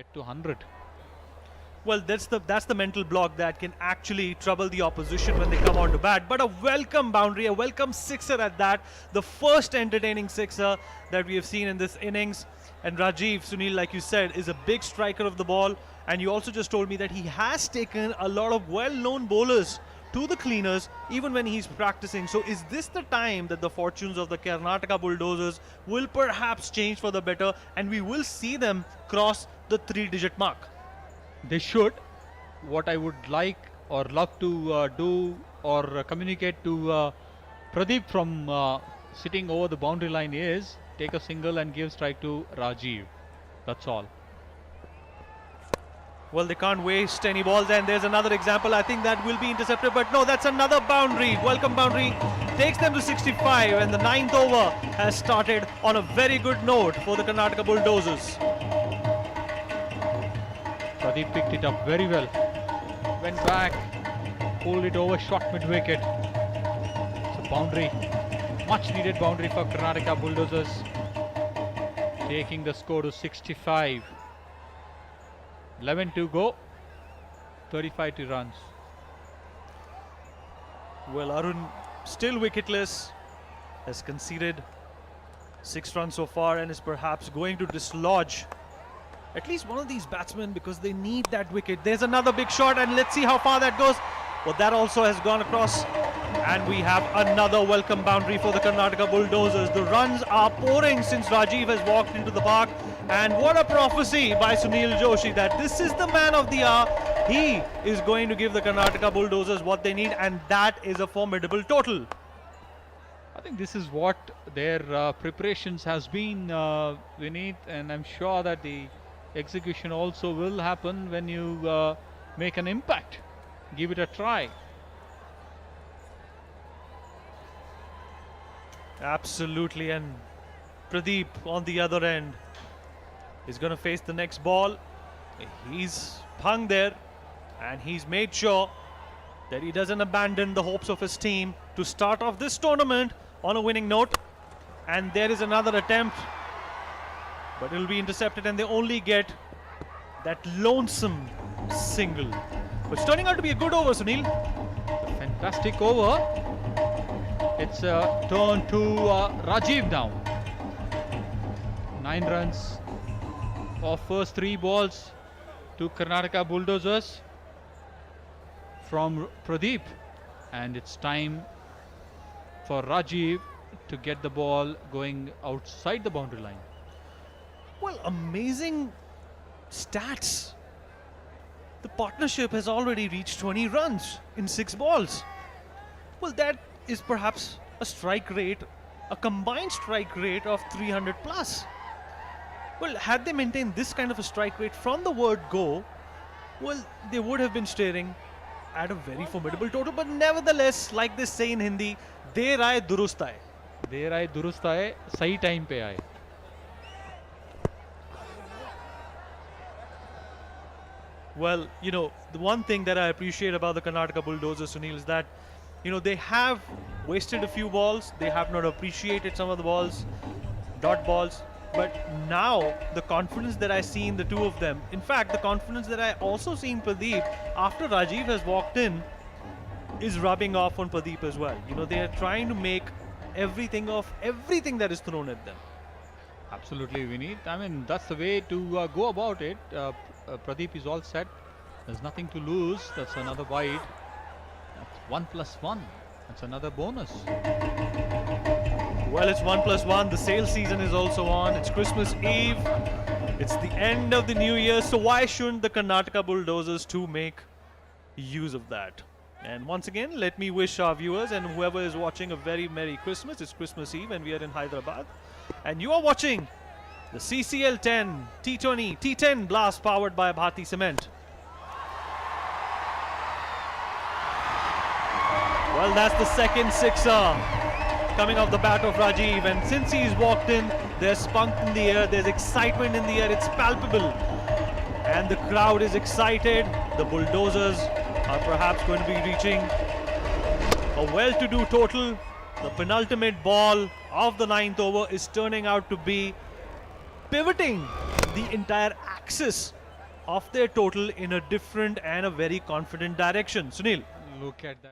get to 100. Well, that's the mental block that can actually trouble the opposition when they come on to bat. But a welcome boundary, a welcome sixer at that. The first entertaining sixer that we have seen in this innings. And Rajeev, Sunil, like you said, is a big striker of the ball. And you also just told me that he has taken a lot of well-known bowlers to the cleaners even when he's practicing. So is this the time that the fortunes of the Karnataka Bulldozers will perhaps change for the better and we will see them cross the 3-digit mark? They should. What I would like or love to do or communicate to Pradeep from sitting over the boundary line is take a single and give strike to Rajeev. That's all. Well, they can't waste any balls, and there's another example. I think that will be intercepted, but no, that's another boundary. Welcome boundary takes them to 65, and the 9th over has started on a very good note for the Karnataka Bulldozers. Pradeep picked it up very well. Went back, pulled it over, shot mid-wicket. It's a boundary, much needed boundary for Karnataka Bulldozers. Taking the score to 65. 11 to go, 35 runs. Well, Arun still wicketless, has conceded 6 runs so far and is perhaps going to dislodge at least one of these batsmen because they need that wicket. There's another big shot and let's see how far that goes. Well, that also has gone across and we have another welcome boundary for the Karnataka Bulldozers. The runs are pouring since Rajeev has walked into the park. And what a prophecy by Sunil Joshi that this is the man of the hour. He is going to give the Karnataka Bulldozers what they need, and that is a formidable total. I think this is what their preparations has been, Vineet, and I'm sure that the execution also will happen when you make an impact. Give it a try. Absolutely, and Pradeep on the other end is going to face the next ball. He's hung there and he's made sure that he doesn't abandon the hopes of his team to start off this tournament on a winning note. And there is another attempt, but it will be intercepted and they only get that lonesome single. But it's turning out to be a good over, Sunil. A fantastic over. It's a turn to Rajeev now. 9 runs of first 3 balls to Karnataka Bulldozers from Pradeep, and it's time for Rajeev to get the ball going outside the boundary line. Well, amazing stats. The partnership has already reached 20 runs in 6 balls. Well, that is perhaps a strike rate, a combined strike rate of 300 plus. Well, had they maintained this kind of a strike rate from the word go, well, they would have been staring at a very formidable total. But nevertheless, like they say in Hindi, Der aaye durust aaye. Der aaye durust aaye, sahi time pe aaye. Well, you know, the one thing that I appreciate about the Karnataka Bulldozers, Sunil, is that, you know, they have wasted a few balls. They have not appreciated some of the balls, dot balls. But now the confidence that I see in the two of them, in fact, the confidence that I also see in Pradeep after Rajeev has walked in is rubbing off on Pradeep as well. You know, they are trying to make everything of everything that is thrown at them. Absolutely, Vineet. I mean, that's the way to go about it. Pradeep is all set. There's nothing to lose. That's another wide. That's 1+1. That's another bonus. Well, it's 1+1. The sales season is also on. It's Christmas Eve. It's the end of the new year. So why shouldn't the Karnataka Bulldozers too make use of that? And once again, let me wish our viewers and whoever is watching a very Merry Christmas. It's Christmas Eve and we are in Hyderabad. And you are watching the CCL 10 T20 T10 Blast powered by Bharti Cement. Well, that's the second sixer coming off the bat of Rajeev, and since he's walked in, there's spunk in the air, there's excitement in the air, it's palpable. And the crowd is excited. The Bulldozers are perhaps going to be reaching a well-to-do total. The penultimate ball of the 9th over is turning out to be pivoting the entire axis of their total in a different and a very confident direction. Sunil. Look at that.